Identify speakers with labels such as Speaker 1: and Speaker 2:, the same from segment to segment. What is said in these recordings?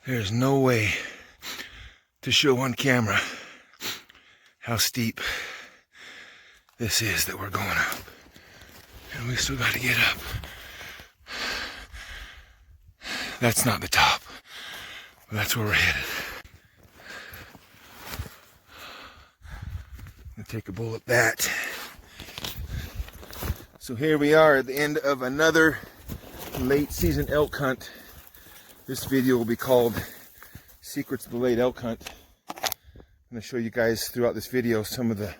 Speaker 1: There's no way to show on camera how steep this is that we're going up. And we still got to get up. That's not the top, but that's where we're headed. I'm gonna take a bullet at that. So here we are at the end of another late season elk hunt. This video will be called Secrets of the Late Elk Hunt. I'm going to show you guys throughout this video some of the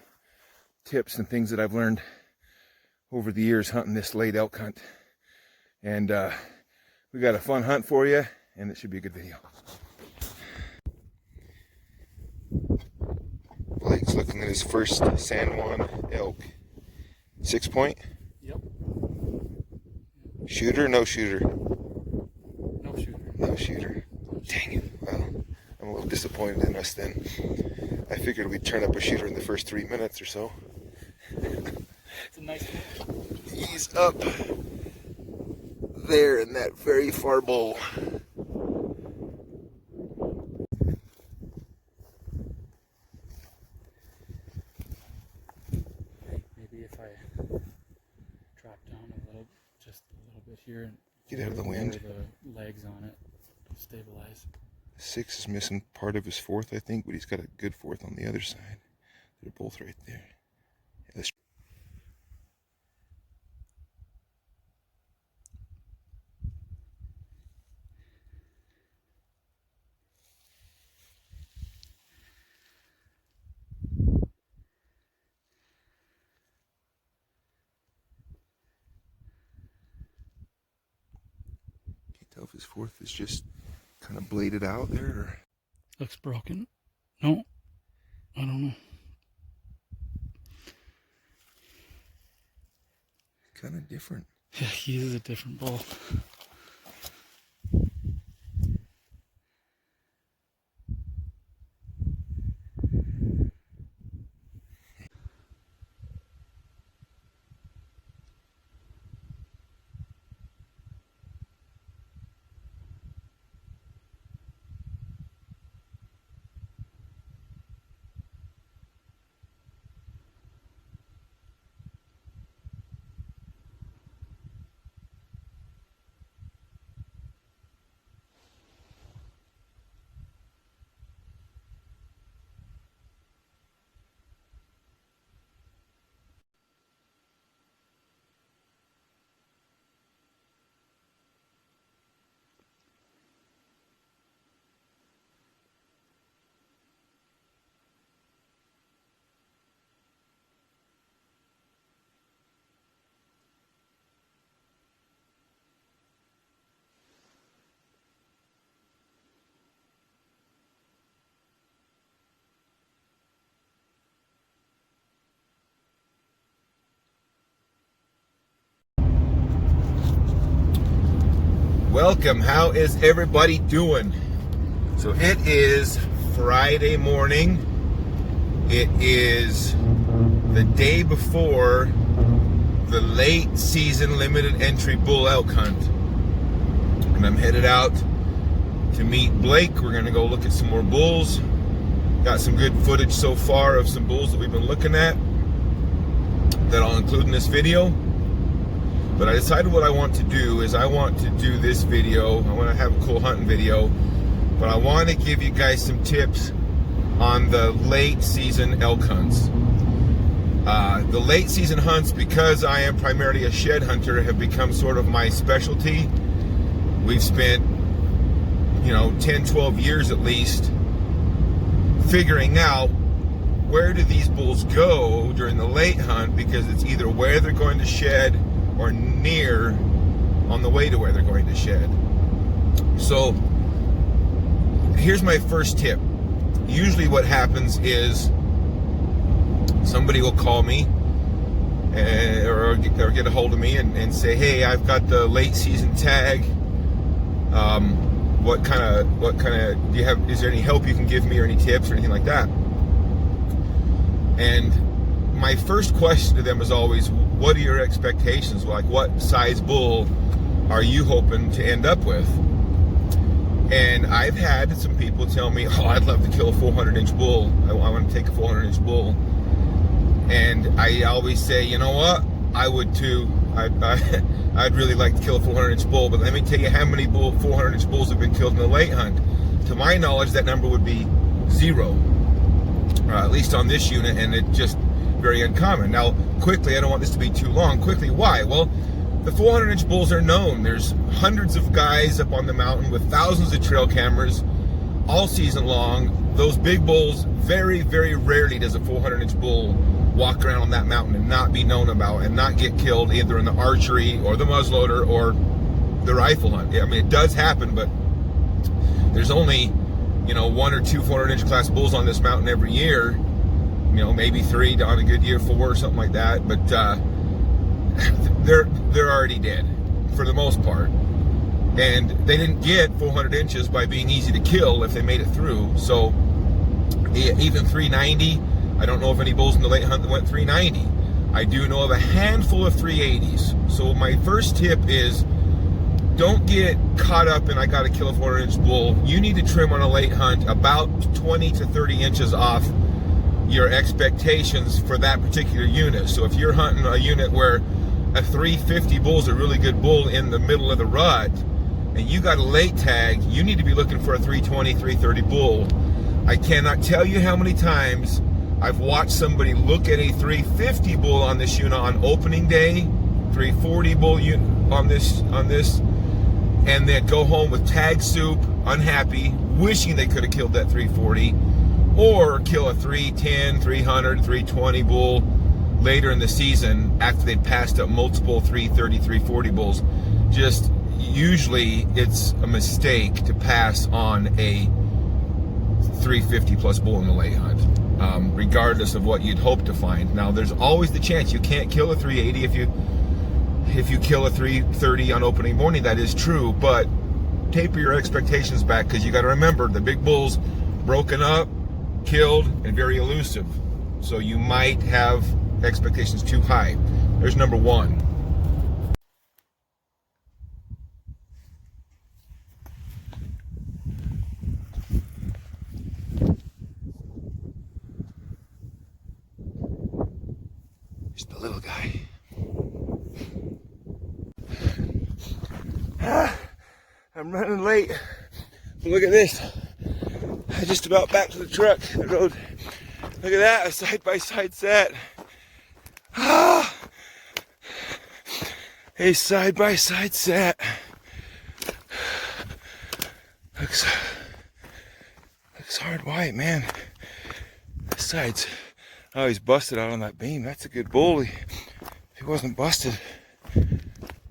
Speaker 1: tips and things that I've learned over the years hunting this late elk hunt. And we got a fun hunt for you, and it should be a good video. Blake's looking at his first San Juan elk. 6 point?
Speaker 2: Yep.
Speaker 1: Shooter, no shooter?
Speaker 2: No shooter.
Speaker 1: No shooter. Dang it. Well, I'm a little disappointed in us then. I figured we'd turn up a shooter in the first 3 minutes or so.
Speaker 2: It's a nice one.
Speaker 1: He's up there in that very far bowl.
Speaker 2: Maybe if I drop down just a little bit here and
Speaker 1: get out of the wind.
Speaker 2: The legs on it, stabilize.
Speaker 1: 6 is missing part of his fourth, I think, but he's got a good fourth on the other side. They're both right there. Yeah, let's... Can't tell if his fourth is just kind of bladed out there, or...
Speaker 2: Looks broken. No, I don't know.
Speaker 1: Kind of different.
Speaker 2: Yeah, he is a different bull.
Speaker 1: Welcome, how is everybody doing? So it is Friday morning. It is the day before the late season limited entry bull elk hunt. And I'm headed out to meet Blake. We're gonna go look at some more bulls. Got some good footage so far of some bulls that we've been looking at that I'll include in this video. But I decided what I want to do is I want to do this video. I want to have a cool hunting video, but I want to give you guys some tips on the late season elk hunts. The late season hunts, because I am primarily a shed hunter, have become sort of my specialty. We've spent, 10, 12 years at least figuring out where do these bulls go during the late hunt, because it's either where they're going to shed or near on the way to where they're going to shed. So here's my first tip. Usually what happens is somebody will call me or get a hold of me and say, hey, I've got the late season tag. What kind of do you have? Is there any help you can give me or any tips or anything like that? And my first question to them is always, what are your expectations? Like, what size bull are you hoping to end up with? And I've had some people tell me, oh, I'd love to kill a 400-inch bull. I want to take a 400-inch bull. And I always say, you know what? I would too. I'd really like to kill a 400-inch bull, but let me tell you how many 400-inch bulls have been killed in the late hunt. To my knowledge, that number would be 0, at least on this unit, and it's just very uncommon. Now, quickly, I don't want this to be too long. Quickly, why? Well, the 400-inch bulls are known. There's hundreds of guys up on the mountain with thousands of trail cameras all season long. Those big bulls, very, very rarely does a 400-inch bull walk around on that mountain and not be known about and not get killed either in the archery or the muzzleloader or the rifle hunt. I mean, it does happen, but there's only, 1 or 2 400-inch class bulls on this mountain every year. Maybe 3 on a good year, 4 or something like that. But they're already dead for the most part, and they didn't get 400 inches by being easy to kill if they made it through. So even 390, I don't know of any bulls in the late hunt that went 390. I do know of a handful of 380s. So my first tip is, don't get caught up in I gotta kill a 400-inch bull. You need to trim on a late hunt about 20 to 30 inches off your expectations for that particular unit. So if you're hunting a unit where a 350 bull is a really good bull in the middle of the rut, and you got a late tag, you need to be looking for a 320, 330 bull. I cannot tell you how many times I've watched somebody look at a 350 bull on this unit on opening day, 340 bull unit on this, and then go home with tag soup, unhappy, wishing they could have killed that 340, or kill a 310, 300, 320 bull later in the season after they'd passed up multiple 330, 340 bulls. Just usually it's a mistake to pass on a 350 plus bull in the late hunt, regardless of what you'd hope to find. Now, there's always the chance you can't kill a 380 if you kill a 330 on opening morning. That is true, but taper your expectations back, because you got to remember the big bulls broken up, killed, and very elusive. So you might have expectations too high. There's number one. Just the little guy. I'm running late. Look at this. I just about back to the truck. The road. Look at that, a side-by-side set. A side-by-side set. Looks hard white, man. This side's, oh, he's busted out on that beam. That's a good bull. If he wasn't busted,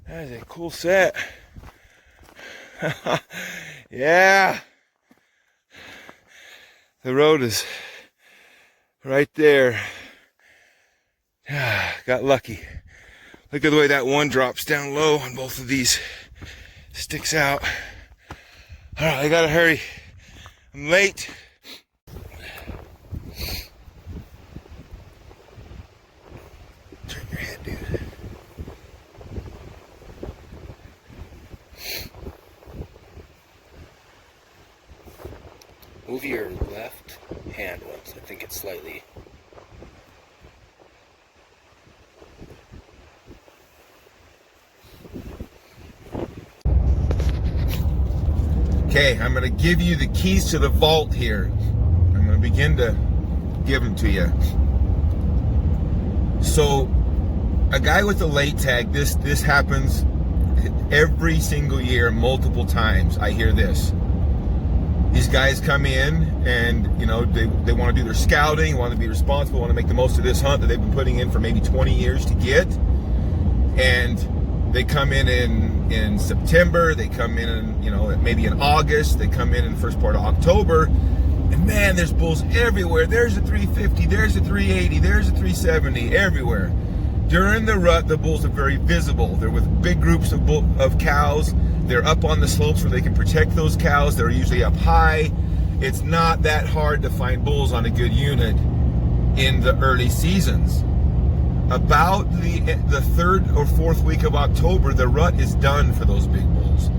Speaker 1: that is a cool set. Yeah. The road is right there. Got lucky. Look at the way that one drops down low on both of these. Sticks out. All right, I gotta hurry. I'm late. Turn your head, dude.
Speaker 3: Move your left hand once. I think it's slightly.
Speaker 1: Okay, I'm going to give you the keys to the vault here. I'm going to begin to give them to you. So, a guy with a late tag, this happens every single year, multiple times. I hear this. These guys come in and, they want to do their scouting, want to be responsible, want to make the most of this hunt that they've been putting in for maybe 20 years to get. And they come in September, they come in, maybe in August, they come in the first part of October, and man, there's bulls everywhere. There's a 350, there's a 380, there's a 370, everywhere. During the rut, the bulls are very visible. They're with big groups of cows. They're up on the slopes where they can protect those cows. They're usually up high. It's not that hard to find bulls on a good unit in the early seasons. About the third or fourth week of October, the rut is done for those big bulls.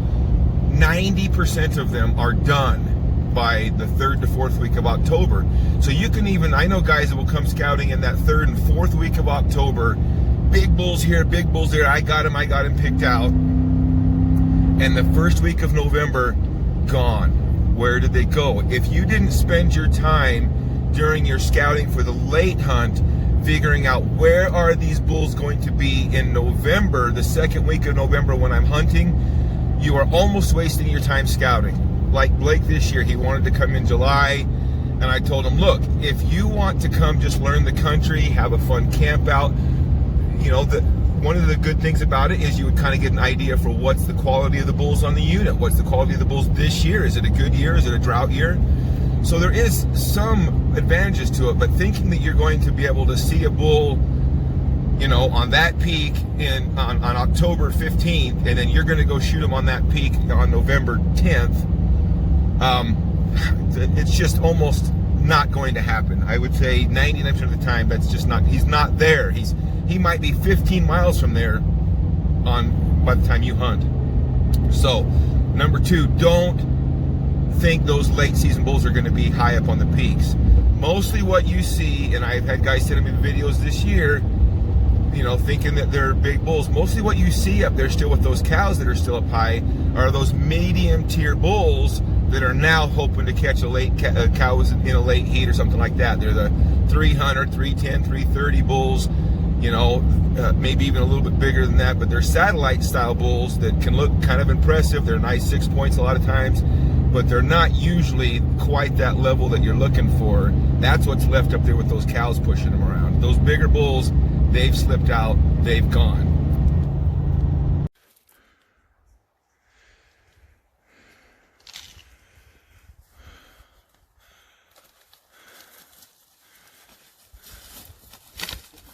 Speaker 1: 90% of them are done by the 3rd to 4th week of October. So you can even, I know guys that will come scouting in that 3rd and 4th week of October, big bulls here, big bulls there, I got him picked out. And the 1st week of November, gone. Where did they go? If you didn't spend your time during your scouting for the late hunt figuring out where are these bulls going to be in November, the 2nd week of November when I'm hunting, you are almost wasting your time scouting. Like Blake this year, he wanted to come in July, and I told him, look, if you want to come just learn the country, have a fun camp out, you know, one of the good things about it is you would kind of get an idea for what's the quality of the bulls on the unit, what's the quality of the bulls this year, is it a good year, is it a drought year? So there is some advantages to it, but thinking that you're going to be able to see a bull, you know, on that peak on October 15th, and then you're going to go shoot him on that peak on November 10th, it's just almost not going to happen. I would say 99% of the time that's just not, he's not there. He might be 15 miles from there by the time you hunt. So, number 2, don't think those late season bulls are going to be high up on the peaks. Mostly what you see, and I've had guys sending me videos this year, you know, thinking that they're big bulls. Mostly what you see up there still with those cows that are still up high are those medium tier bulls that are now hoping to catch a late cows in a late heat or something like that. They're the 300, 310, 330 bulls, you know, maybe even a little bit bigger than that, but they're satellite style bulls that can look kind of impressive. They're nice 6 points a lot of times, but they're not usually quite that level that you're looking for. That's what's left up there with those cows pushing them around. Those bigger bulls, they've slipped out, they've gone.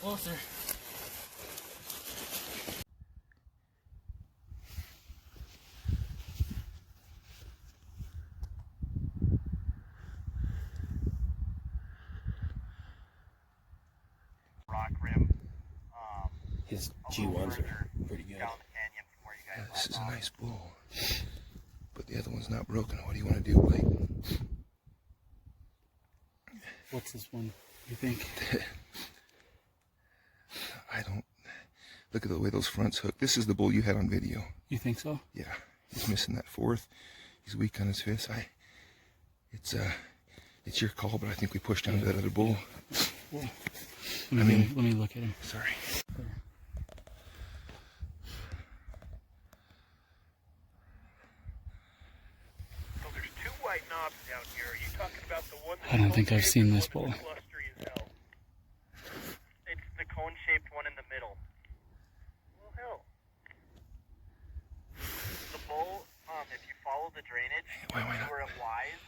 Speaker 2: Closer.
Speaker 4: Rock rim.
Speaker 3: His G1s are pretty good.
Speaker 4: Down the canyon from where you guys
Speaker 1: This is a
Speaker 4: left
Speaker 1: nice bull, but the other one's not broken. What do you want to do, Blake?
Speaker 2: What's this one, you think?
Speaker 1: I don't. Look at the way those fronts hook. This is the bull you had on video.
Speaker 2: You think so?
Speaker 1: Yeah, he's missing that 4th. He's weak on his fists. It's your call, but I think we pushed down to that other bull.
Speaker 2: Well, let me look at him.
Speaker 1: Sorry.
Speaker 4: So there's 2 white knobs down here. Are you talking about the one that's
Speaker 2: I don't think I've seen this bull.
Speaker 4: clustery as hell? It's the cone-shaped one in the middle. Well, hell. The bull, if you follow the drainage,
Speaker 1: Why not?
Speaker 4: where it lies,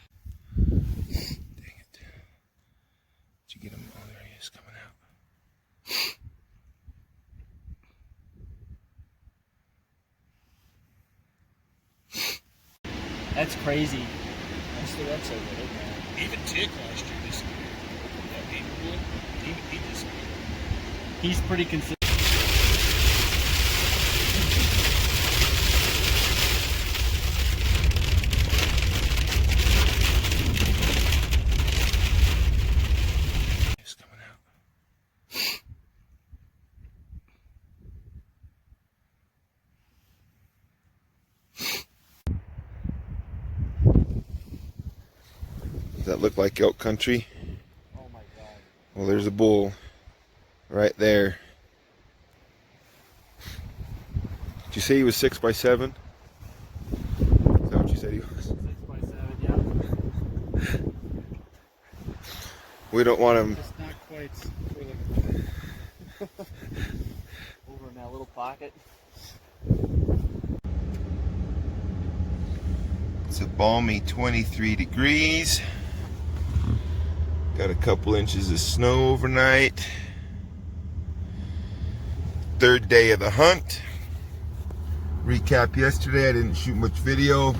Speaker 1: Dang it. Did you get him? Oh, there he is coming out.
Speaker 2: That's crazy.
Speaker 3: That's the red side of it, man.
Speaker 5: Even Tick last year disappeared. That paper bull, he disappeared.
Speaker 2: He's pretty consistent.
Speaker 1: He's coming out. Does that look like elk country?
Speaker 2: Oh my god.
Speaker 1: Well, there's a bull right there. Did you say he was 6 by 7? Is that what you said he was?
Speaker 2: 6 by 7, yeah.
Speaker 1: We don't want him.
Speaker 2: Just not quite over in that little pocket.
Speaker 1: It's a balmy 23 degrees. Got a couple inches of snow overnight. 3rd day of the hunt. Recap yesterday, I didn't shoot much video.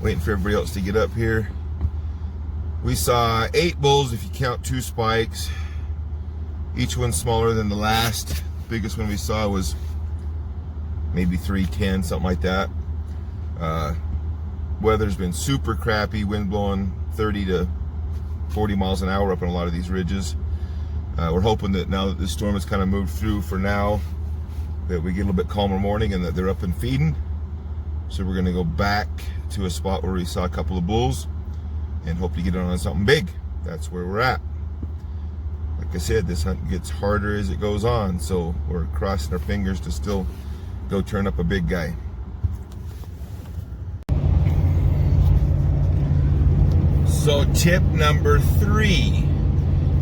Speaker 1: Waiting for everybody else to get up here. We saw 8 bulls if you count 2 spikes. Each one smaller than the last. The biggest one we saw was maybe 310, something like that. Weather's been super crappy, wind blowing 30 to 40 miles an hour up on a lot of these ridges. We're hoping that now that the storm has kind of moved through for now, that we get a little bit calmer morning and that they're up and feeding. So we're gonna go back to a spot where we saw a couple of bulls and hope to get on something big. That's where we're at. Like I said, this hunt gets harder as it goes on, so we're crossing our fingers to still go turn up a big guy. So tip number 3,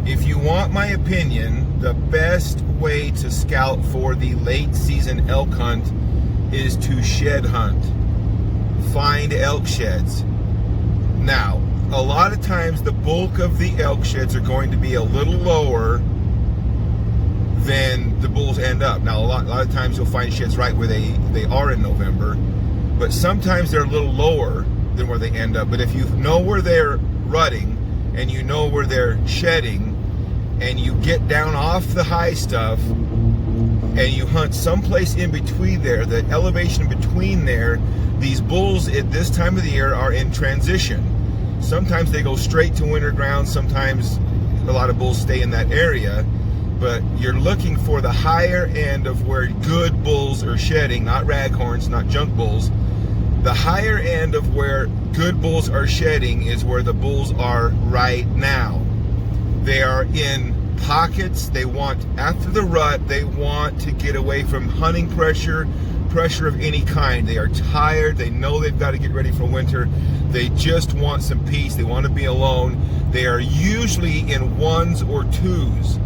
Speaker 1: if you want my opinion, the best way to scout for the late season elk hunt is to shed hunt. Find elk sheds. Now, a lot of times the bulk of the elk sheds are going to be a little lower than the bulls end up. Now, a lot of times you'll find sheds right where they are in November, but sometimes they're a little lower than where they end up. But if you know where they're rutting and you know where they're shedding and you get down off the high stuff and you hunt someplace in between there, the elevation between there, these bulls at this time of the year are in transition. Sometimes they go straight to winter ground, sometimes a lot of bulls stay in that area, but you're looking for the higher end of where good bulls are shedding, not raghorns, not junk bulls. The higher end of where good bulls are shedding is where the bulls are right now. They are in pockets. They want, after the rut, they want to get away from hunting pressure of any kind. They are tired. They know they've got to get ready for winter. They just want some peace. They want to be alone. They are usually in 1s or 2s,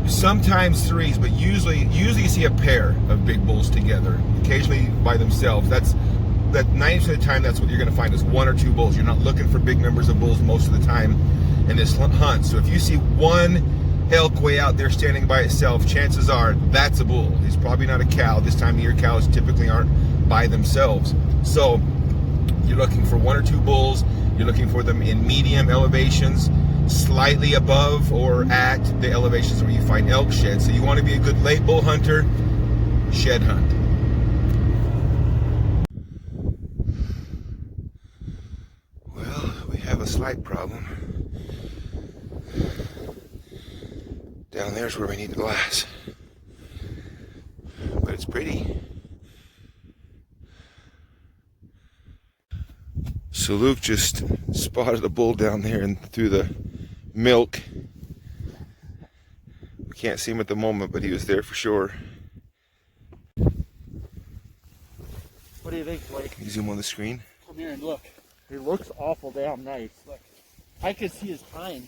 Speaker 1: sometimes 3s, but usually you see a pair of big bulls together, occasionally by themselves. That 90% of the time, that's what you're going to find is 1 or 2 bulls. You're not looking for big numbers of bulls most of the time in this hunt. So if you see one elk way out there standing by itself, chances are that's a bull. He's probably not a cow. This time of year, cows typically aren't by themselves. So you're looking for 1 or 2 bulls. You're looking for them in medium elevations, slightly above or at the elevations where you find elk sheds. So you want to be a good late bull hunter, shed hunt. A slight problem. Down there's where we need the glass, but it's pretty. So Luke just spotted a bull down there and through the milk. We can't see him at the moment, but he was there for sure.
Speaker 6: What do you think, Blake?
Speaker 1: Can you zoom on the screen?
Speaker 6: Come here and look. He looks awful damn nice. Look, I could see his hind.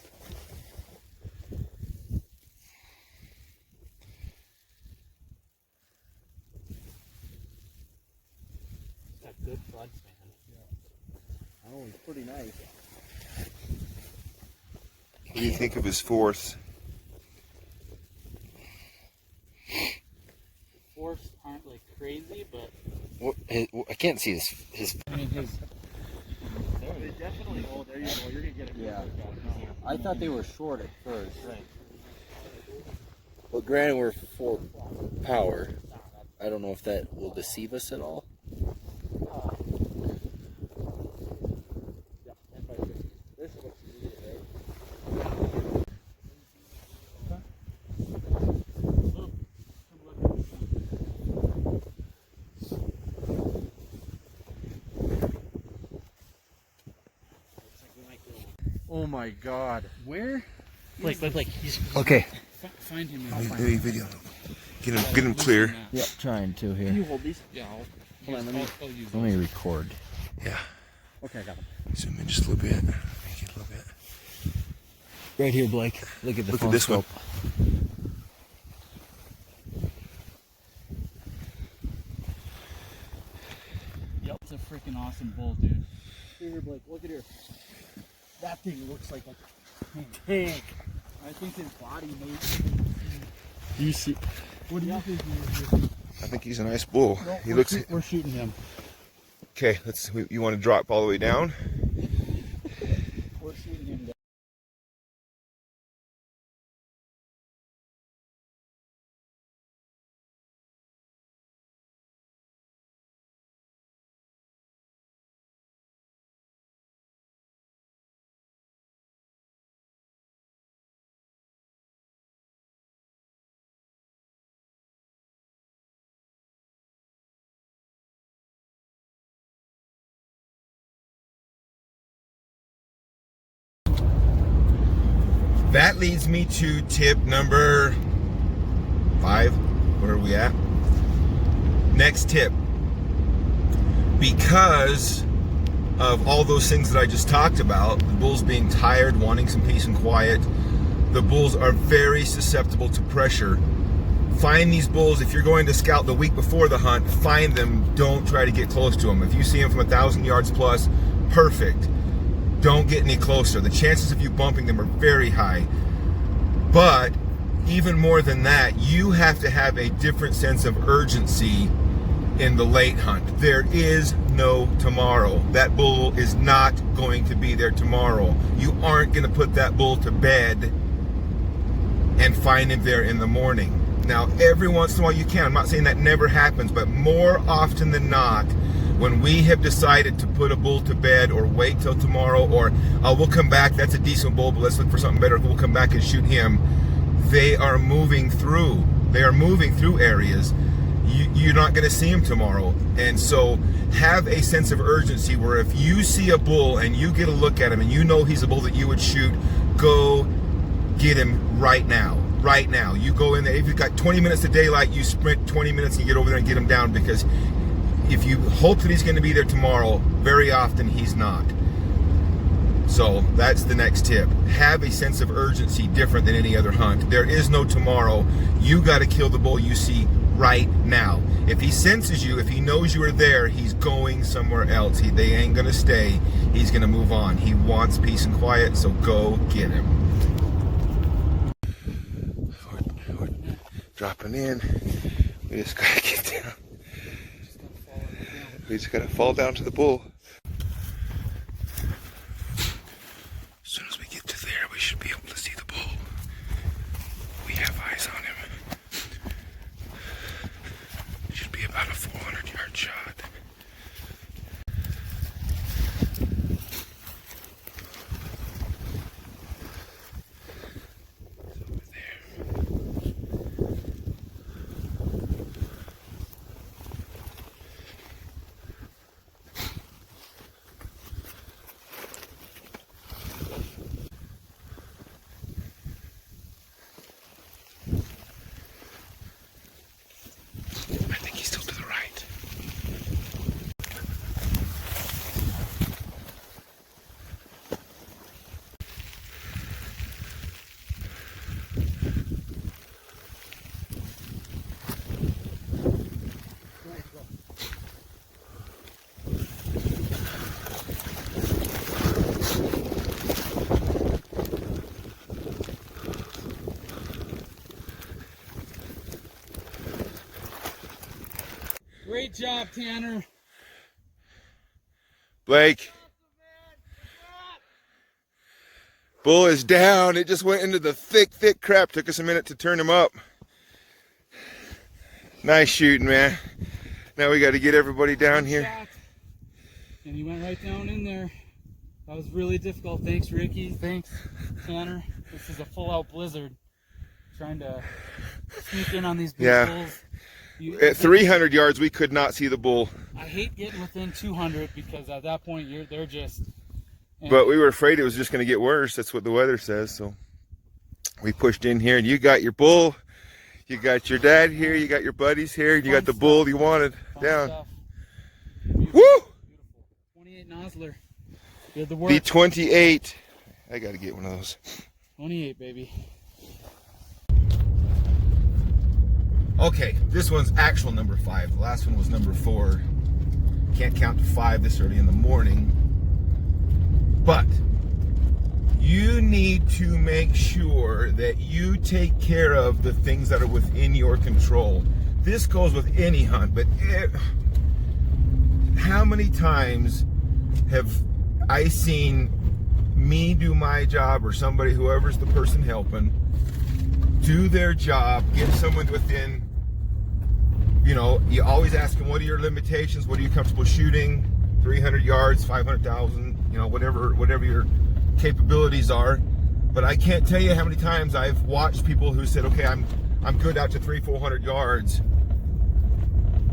Speaker 2: Got good buds, man.
Speaker 6: Yeah. Oh, he's pretty nice.
Speaker 1: What do you think of his fourth?
Speaker 2: Fourths aren't like crazy, but
Speaker 3: I can't see his.
Speaker 2: I mean his.
Speaker 6: They definitely. Oh, there you go. You're gonna get a good
Speaker 3: Yeah.
Speaker 6: workout.
Speaker 3: I thought they were short at first.
Speaker 6: Right.
Speaker 3: Well, granted, we're for power. I don't know if that will deceive us at all.
Speaker 6: Yeah. This looks good, right? Oh my God.
Speaker 2: Where?
Speaker 6: Like he's
Speaker 3: Okay.
Speaker 2: Find him.
Speaker 1: Maybe video. Get him clear.
Speaker 3: Yeah, trying to
Speaker 6: Can
Speaker 3: here.
Speaker 6: you hold these?
Speaker 2: Yeah,
Speaker 6: Hold on,
Speaker 2: I'll use
Speaker 3: Let me record.
Speaker 1: Yeah.
Speaker 6: Okay, I got them.
Speaker 1: Zoom in just a little bit. Make it a little bit.
Speaker 3: Right here, Blake. Look at the
Speaker 1: Look
Speaker 3: phone
Speaker 1: at this one.
Speaker 3: scope.
Speaker 2: Yep, it's a freaking awesome bull, dude.
Speaker 6: Here, Blake, look at here. That thing looks like a tank. I think his body may.
Speaker 2: You see?
Speaker 6: What do you think?
Speaker 1: I think he's a nice bull.
Speaker 6: No,
Speaker 1: He looks.
Speaker 2: We're shooting him.
Speaker 1: Okay, you want to drop all the way down?
Speaker 6: We're shooting him.
Speaker 1: That leads me to tip number 5. Where are we at? Next tip. Because of all those things that I just talked about, the bulls being tired, wanting some peace and quiet, the bulls are very susceptible to pressure. Find these bulls. If you're going to scout the week before the hunt, find them. Don't try to get close to them. If you see them from 1,000 yards plus, perfect. Don't get any closer. The chances of you bumping them are very high. But even more than that, you have to have a different sense of urgency in the late hunt. There is no tomorrow. That bull is not going to be there tomorrow. You aren't going to put that bull to bed and find him there in the morning. Now, every once in a while you can. I'm not saying that never happens, but more often than not, when we have decided to put a bull to bed or wait till tomorrow, or we'll come back, that's a decent bull, but let's look for something better, we'll come back and shoot him, they are moving through. They are moving through areas. You're not going to see him tomorrow. And so have a sense of urgency where if you see a bull and you get a look at him and you know he's a bull that you would shoot, go get him right now. Right now. You go in there. If you've got 20 minutes of daylight, you sprint 20 minutes and you get over there and get him down, because if you hope that he's going to be there tomorrow, very often he's not. So that's the next tip. Have a sense of urgency different than any other hunt. There is no tomorrow. You got to kill the bull you see right now. If he senses you, if he knows you are there, he's going somewhere else. They ain't going to stay. He's going to move on. He wants peace and quiet, so go get him. We're dropping in. We just got to get down. We just got to fall down to the bull. As soon as we get to there, we should be able to see the bull. We have eyes on him. It should be about a 400-yard shot. It's over there. I think he's still to the right.
Speaker 2: Great job, Tanner.
Speaker 1: Blake. Bull is down. It just went into the thick crap. Took us a minute to turn him up. Nice shooting, man. Now we got to get everybody down here.
Speaker 2: And he went right down in there. That was really difficult. Thanks, Ricky. Thanks, Tanner. This is a full-out blizzard. Trying to sneak in on these big bulls.
Speaker 1: At 300 yards, we could not see the bull.
Speaker 2: I hate getting within 200 because at that point they're just.
Speaker 1: But we were afraid it was just going to get worse. That's what the weather says. So we pushed in here, and you got your bull, you got your dad here, you got your buddies here, you got the bull you wanted down.
Speaker 2: Beautiful.
Speaker 1: Woo!
Speaker 2: Beautiful. 28 Nosler. Did the work.
Speaker 1: The 28. I got to get one of those.
Speaker 2: 28, baby.
Speaker 1: Okay, this one's actual number 5. The last one was number 4. Can't count to 5 this early in the morning. But you need to make sure that you take care of the things that are within your control. This goes with any hunt, but how many times have I seen me do my job, or somebody, whoever's the person helping, do their job, get someone within, you know, you always ask them, what are your limitations? What are you comfortable shooting? 300 yards, 500,000, you know, whatever your capabilities are. But I can't tell you how many times I've watched people who said, okay, I'm good out to 300-400 yards,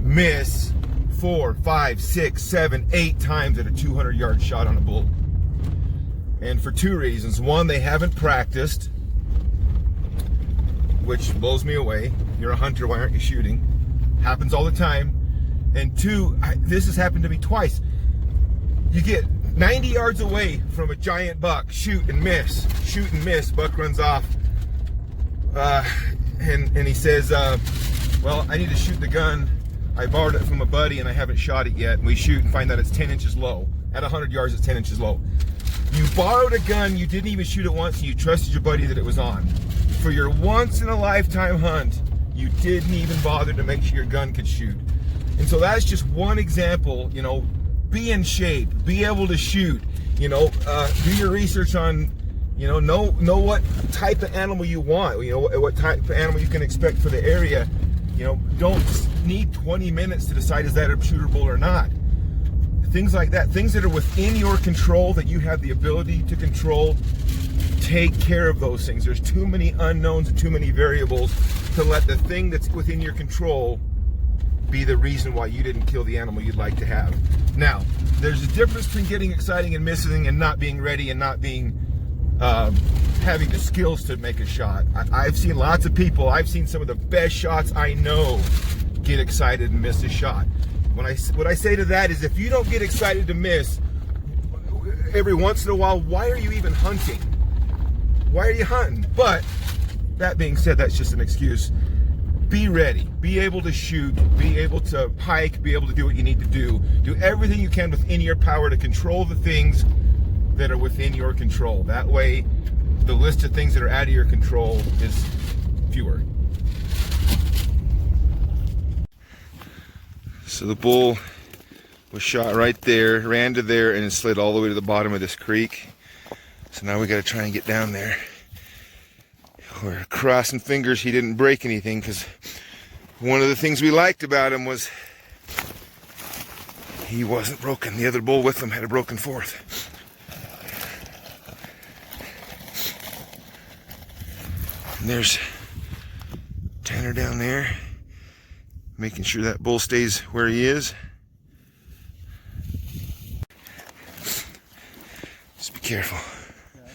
Speaker 1: miss 4, 5, 6, 7, 8 times at a 200-yard shot on a bull. And for 2 reasons. One, they haven't practiced. which blows me away. You're a hunter, why aren't you shooting? Happens all the time. And two, this has happened to me twice. You get 90 yards away from a giant buck, shoot and miss, buck runs off. And he says, well, I need to shoot the gun. I borrowed it from a buddy and I haven't shot it yet. And we shoot and find that it's 10 inches low. At 100 yards, it's 10 inches low. You borrowed a gun, you didn't even shoot it once, and you trusted your buddy that it was on. For your once-in-a-lifetime hunt, you didn't even bother to make sure your gun could shoot. And so that's just one example, you know, be in shape, be able to shoot, you know, do your research on, you know what type of animal you want, you know, what type of animal you can expect for the area. You know, don't need 20 minutes to decide is that a shootable or not. Things like that, things that are within your control, that you have the ability to control, take care of those things. There's too many unknowns and too many variables to let the thing that's within your control be the reason why you didn't kill the animal you'd like to have. Now, there's a difference between getting exciting and missing and not being ready and not being, having the skills to make a shot. I've seen lots of people, I've seen some of the best shots I know get excited and miss a shot. What I say to that is, if you don't get excited to miss every once in a while, why are you even hunting? Why are you hunting? But that being said, that's just an excuse. Be ready, be able to shoot, be able to hike, be able to do what you need to do. Do everything you can within your power to control the things that are within your control. That way, the list of things that are out of your control is fewer. So the bull was shot right there, ran to there, and slid all the way to the bottom of this creek. So now we got to try and get down there. We're crossing fingers he didn't break anything, because one of the things we liked about him was he wasn't broken. The other bull with him had a broken fourth. And there's Tanner down there, making sure that bull stays where he is. Just be careful.
Speaker 2: Yeah,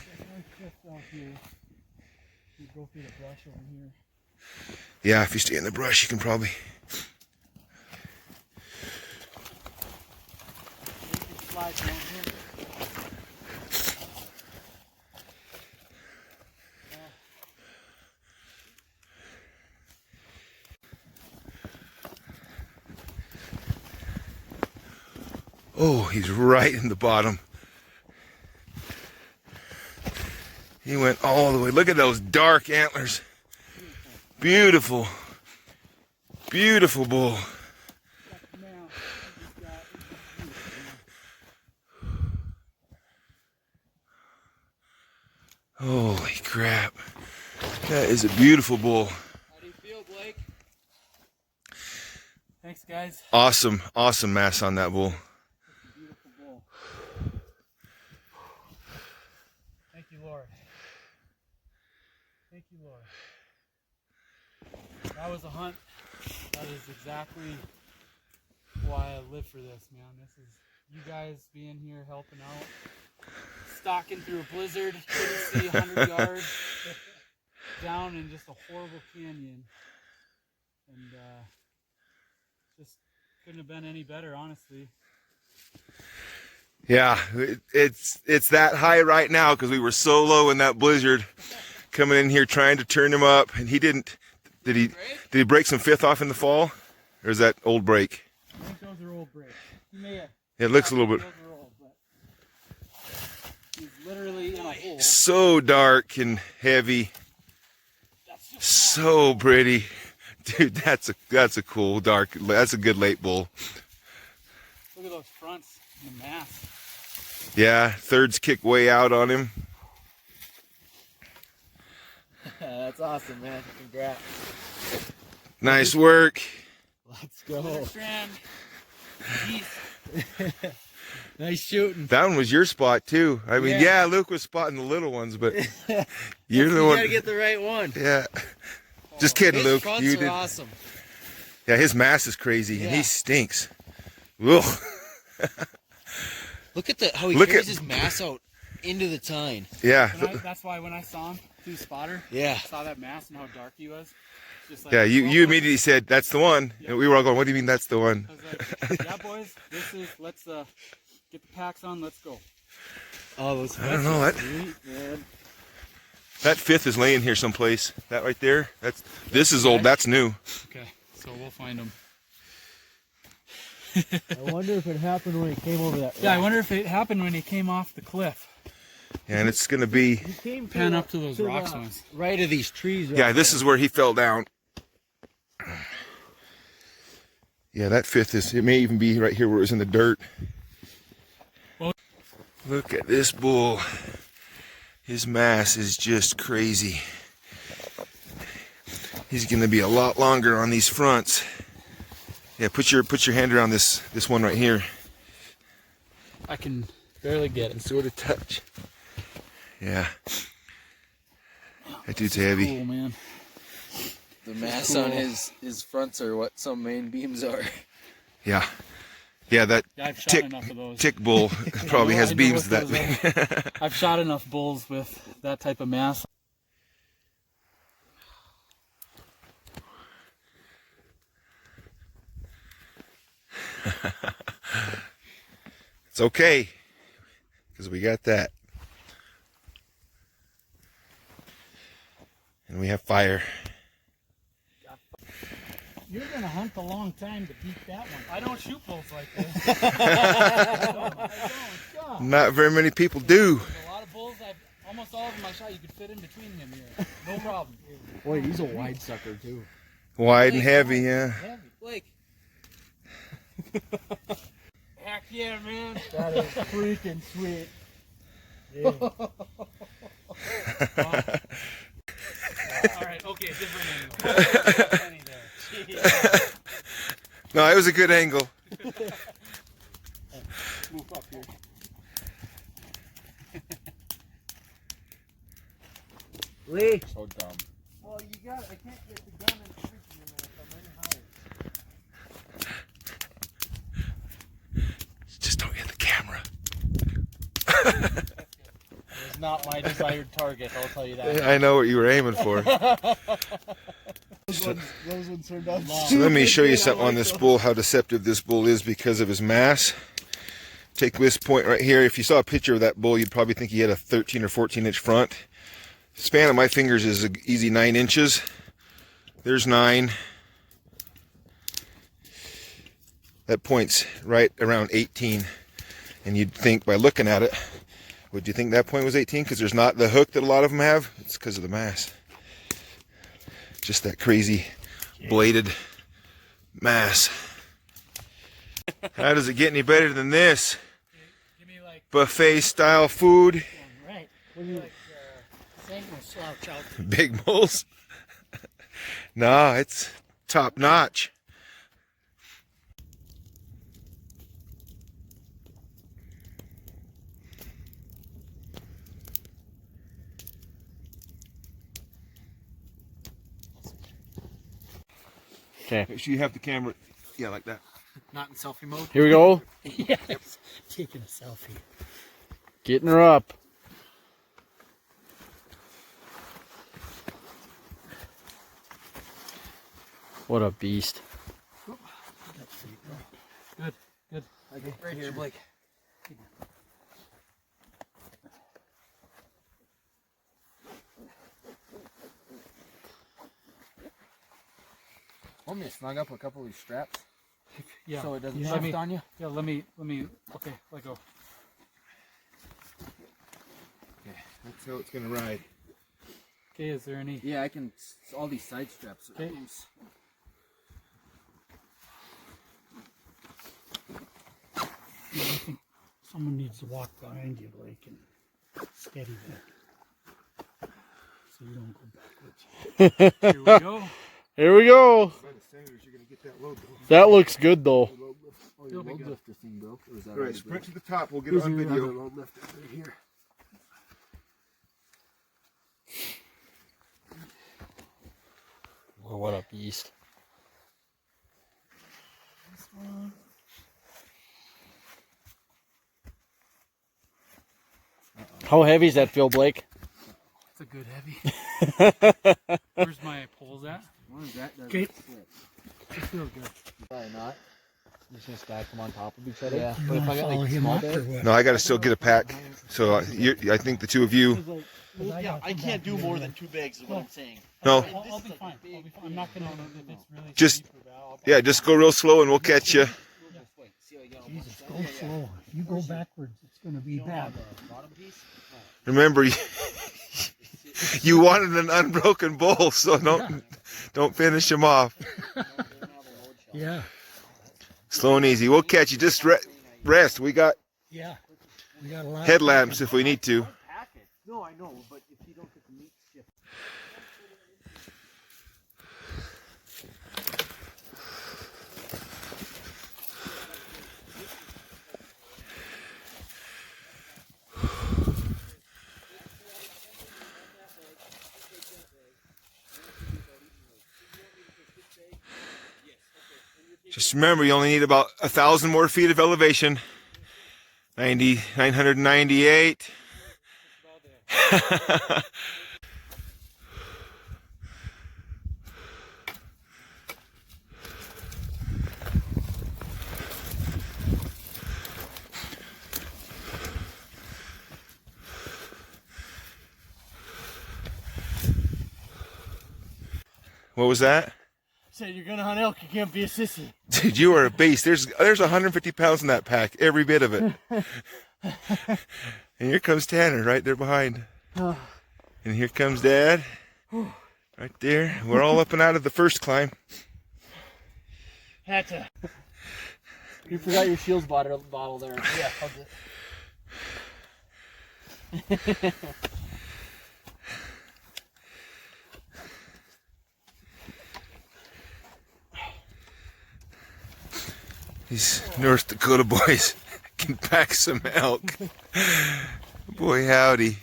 Speaker 2: just out here. You go through the brush over here.
Speaker 1: Yeah, if you stay in the brush, you can probably.
Speaker 2: You can slide down here.
Speaker 1: Oh, he's right in the bottom. He went all the way. Look at those dark antlers. Beautiful. Beautiful bull. Holy crap. That is a beautiful bull.
Speaker 2: How do you feel, Blake? Thanks, guys.
Speaker 1: Awesome, awesome mass on that bull.
Speaker 2: Beautiful bull. Thank you, Lord. Thank you, Lord. That was a hunt. That is exactly why I live for this, man. This is you guys being here helping out. Stalking through a blizzard, couldn't see 100 yards down in just a horrible canyon. And just couldn't have been any better, honestly.
Speaker 1: Yeah, it's that high right now because we were so low in that blizzard, coming in here trying to turn him up, and he didn't. Did he break some fifth off in the fall, or is that old break?
Speaker 2: I think those are old breaks. He may have.
Speaker 1: It looks a little bit.
Speaker 2: Those are old, but he's literally in a hole.
Speaker 1: So dark and heavy, so pretty, dude. That's a cool dark. That's a good late bull.
Speaker 2: Look at those fronts and the mass.
Speaker 1: Yeah, thirds kick way out on him.
Speaker 3: That's awesome, man. Congrats.
Speaker 1: Nice work.
Speaker 3: Let's go. Nice shooting.
Speaker 1: That one was your spot too. I mean, yeah, Luke was spotting the little ones, but you're the one.
Speaker 3: You gotta get the right one.
Speaker 1: Yeah. Just kidding,
Speaker 3: His
Speaker 1: Luke.
Speaker 3: fronts
Speaker 1: You
Speaker 3: are
Speaker 1: did.
Speaker 3: awesome.
Speaker 1: Yeah, his mass is crazy, and
Speaker 3: Yeah.
Speaker 1: he stinks. Ugh.
Speaker 3: Look at how he
Speaker 1: Look
Speaker 3: carries
Speaker 1: at-
Speaker 3: his mass out into the tine.
Speaker 1: Yeah.
Speaker 2: That's why when I saw him, through spotter.
Speaker 3: Yeah.
Speaker 2: Saw that mass and how dark he was. Just like,
Speaker 1: Yeah, you
Speaker 2: well,
Speaker 1: immediately said, that's the one. And we were all going, what do you mean that's the one?
Speaker 2: I was like, yeah, boys, let's get the packs on, let's go.
Speaker 3: Oh, those
Speaker 1: I don't know. That fifth is laying here someplace. That right there, this is old, that's new.
Speaker 2: Okay, so we'll find him.
Speaker 6: I wonder if it happened when he came over that.
Speaker 2: Yeah, I wonder if it happened when he came off the cliff.
Speaker 1: And it's going to be,
Speaker 6: He came
Speaker 2: Pan up to those rocks
Speaker 6: the
Speaker 2: ones.
Speaker 6: right of these trees. Right
Speaker 1: yeah, this is where he fell down. Yeah, that fifth it may even be right here where it was in the dirt.
Speaker 2: Well,
Speaker 1: look at this bull. His mass is just crazy. He's going to be a lot longer on these fronts. Yeah, put your hand around this one right here.
Speaker 2: I can barely get it.
Speaker 1: Sort of touch. Yeah. That dude's heavy.
Speaker 2: Cool, man.
Speaker 3: The mass on his fronts are what some main beams are.
Speaker 1: Yeah. Yeah, that
Speaker 2: Yeah, I've shot enough of those.
Speaker 1: tick bull probably
Speaker 2: I
Speaker 1: has
Speaker 2: know
Speaker 1: beams
Speaker 2: what
Speaker 1: that
Speaker 2: those
Speaker 1: big.
Speaker 2: I've shot enough bulls with that type of mass.
Speaker 1: It's okay, because we got that. And we have fire.
Speaker 6: You're gonna hunt a long time to beat that one.
Speaker 2: I don't shoot bulls like this.
Speaker 6: God.
Speaker 1: Not very many people do.
Speaker 2: A lot of bulls, almost all of them I shot, you could fit in between them here. No problem.
Speaker 6: Boy, he's a wide sucker too.
Speaker 1: Wide and heavy, yeah.
Speaker 6: Heavy.
Speaker 3: Blake.
Speaker 2: Heck yeah, man.
Speaker 6: That is freaking sweet. Yeah.
Speaker 2: All right, okay, different angle.
Speaker 1: No, it was a good angle.
Speaker 2: Move up here.
Speaker 6: Lee.
Speaker 3: So dumb.
Speaker 6: Well, I can't get the gun and freaking him if I'm any higher.
Speaker 1: Just don't hit the camera.
Speaker 6: It's not my desired target, I'll tell you that.
Speaker 1: I know what you were aiming for.
Speaker 6: Those ones turned out
Speaker 1: So let me show you something on this bull, how deceptive this bull is because of his mass. Take this point right here. If you saw a picture of that bull, you'd probably think he had a 13 or 14 inch front. The span of my fingers is an easy 9 inches. There's 9. That point's right around 18. And you'd think by looking at it, would you think that point was 18? Because there's not the hook that a lot of them have. It's because of the mass. Just that crazy bladed mass. How does it get any better than this?
Speaker 2: Give me like
Speaker 1: Buffet style food.
Speaker 6: right. What do you think will slouch out?
Speaker 1: Big bulls. No, it's top notch.
Speaker 6: Okay.
Speaker 1: Make sure you have the camera, yeah, like that.
Speaker 2: not in selfie mode.
Speaker 6: Here we go.
Speaker 2: Yes. Taking a selfie.
Speaker 6: Getting her up. What a beast.
Speaker 2: Good, good.
Speaker 3: Okay, right here, Blake. Want me to snug up a couple of these straps
Speaker 2: Yeah.
Speaker 3: so it doesn't
Speaker 2: Yeah.
Speaker 3: shift on you?
Speaker 2: Yeah, let me, okay, let go.
Speaker 1: That's how it's gonna ride.
Speaker 2: Okay, is there any?
Speaker 3: Yeah, I can. All these side straps are
Speaker 2: Okay.
Speaker 3: loose.
Speaker 7: I think someone needs to walk behind you, Blake, and steady that, so you don't go backwards.
Speaker 2: Here we go.
Speaker 6: Here we go. That looks good though.
Speaker 3: Oh, your load lifter thing broke. Or was that
Speaker 1: All right,
Speaker 3: already
Speaker 1: sprint
Speaker 3: broke?
Speaker 1: to the top. We'll get it on
Speaker 3: Here's your other
Speaker 1: video.
Speaker 3: load lifter right here.
Speaker 6: Well, what a beast. How heavy is that feel, Blake?
Speaker 2: It's a good heavy. Where's my poles at?
Speaker 7: Okay.
Speaker 6: It's real good. Probably not. Just gonna stack them on top of each other. Yeah.
Speaker 7: You
Speaker 6: But if
Speaker 7: wanna
Speaker 6: I got
Speaker 7: follow
Speaker 6: like
Speaker 7: him
Speaker 6: small
Speaker 7: up or
Speaker 6: beds.
Speaker 7: what?
Speaker 1: No, I got to still get a pack. So I think the two of you.
Speaker 6: Yeah, I can't do more than 2 bags is what I'm saying.
Speaker 1: No,
Speaker 2: I'll be fine. I'm not gonna. If it's really
Speaker 1: Just-
Speaker 2: steep or bad, I'll-
Speaker 1: yeah, just go real slow and we'll catch you.
Speaker 7: Jesus, go slow. You go backwards, it's gonna be bad.
Speaker 1: Remember, you wanted an unbroken bowl, so don't finish him off.
Speaker 7: Yeah,
Speaker 1: Slow and easy. We'll catch you. Just rest. We got
Speaker 7: yeah. We got a lot.
Speaker 1: headlamps if we need to.
Speaker 6: No, I know, but if you don't get the meat shift.
Speaker 1: Just remember, you only need about 1,000 more feet of elevation. 998. What was that?
Speaker 6: Said you're gonna hunt elk, you can't be a sissy.
Speaker 1: Dude, you are a beast. There's 150 pounds in that pack, every bit of it. And here comes Tanner right there behind. And here comes Dad. Right there. We're all up and out of the first climb.
Speaker 6: Had to. You forgot your Shields bottle there. Yeah, I'll get.
Speaker 1: These North Dakota boys can pack some elk. Boy, howdy.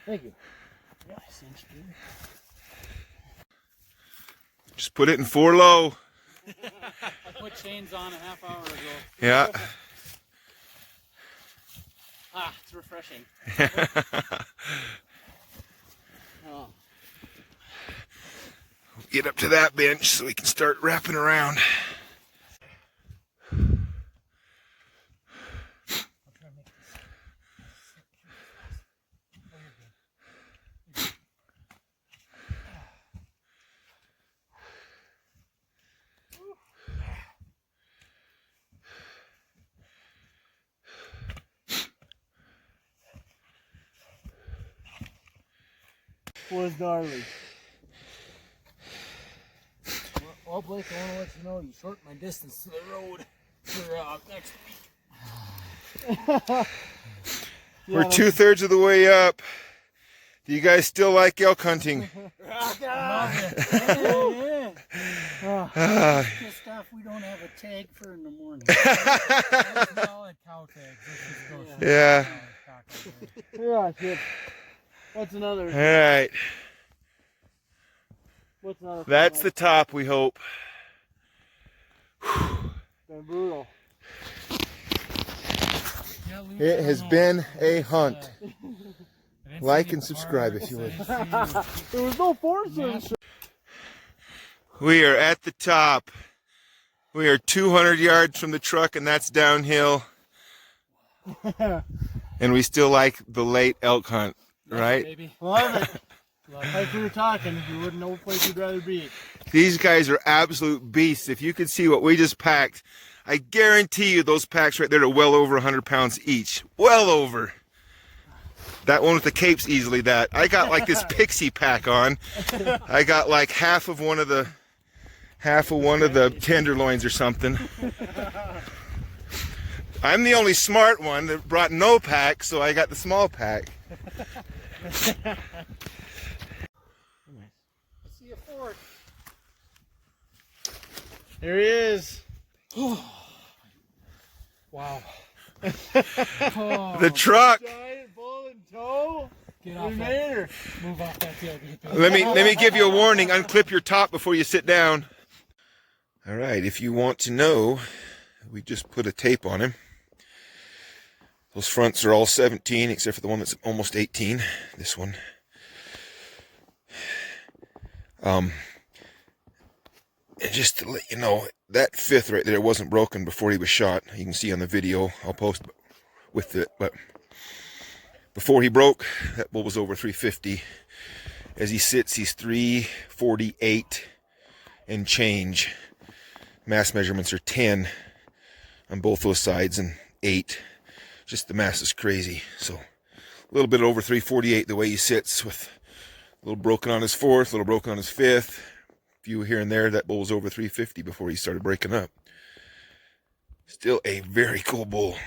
Speaker 6: Thank you.
Speaker 1: Just put it in 4 low.
Speaker 2: I put chains on a half hour ago.
Speaker 1: Yeah.
Speaker 2: Ah, it's refreshing.
Speaker 6: Oh.
Speaker 1: Get up to that bench so we can start wrapping around.
Speaker 6: Was gnarly. Well, Blake, I want to let you know you shortened my distance to the road for next week.
Speaker 1: We're 2/3 of the way up. Do you guys still like elk hunting?
Speaker 7: Good stuff. We don't have a tag for in the morning.
Speaker 1: Yeah.
Speaker 6: Yeah, shit. What's another?
Speaker 1: All right.
Speaker 6: What's another?
Speaker 1: That's the top, we hope.
Speaker 6: Been brutal.
Speaker 1: It has been a hunt. Like and subscribe if you would.
Speaker 6: There was no force in it.
Speaker 1: We are at the top. We are 200 yards from the truck, and that's downhill. And we still like the late elk hunt, right?
Speaker 2: Baby.
Speaker 6: Love it. Like we were talking, you wouldn't know what place you'd rather be.
Speaker 1: These guys are absolute beasts. If you could see what we just packed, I guarantee you those packs right there are well over 100 pounds each. Well over. That one with the cape's easily that. I got like this pixie pack on. I got like half of one of the tenderloins or something. I'm the only smart one that brought no pack, so I got the small pack.
Speaker 6: I see a fork. There he is.
Speaker 2: Wow.
Speaker 1: The truck.
Speaker 6: Giant bull in tow.
Speaker 2: Get off
Speaker 6: We
Speaker 2: that.
Speaker 6: made her.
Speaker 2: Move off that tailgate.
Speaker 1: Let me give you a warning. Unclip your top before you sit down. All right, if you want to know, we just put a tape on him. Those fronts are all 17, except for the one that's almost 18. This one. And just to let you know, that fifth right there wasn't broken before he was shot. You can see on the video. I'll post with it. But before he broke, that bull was over 350. As he sits, he's 348 and change. Mass measurements are 10 on both those sides and 8. Just the mass is crazy. So a little bit over 348 the way he sits, with a little broken on his fourth, a little broken on his fifth. A few here and there. That bull was over 350 before he started breaking up. Still a very cool bull.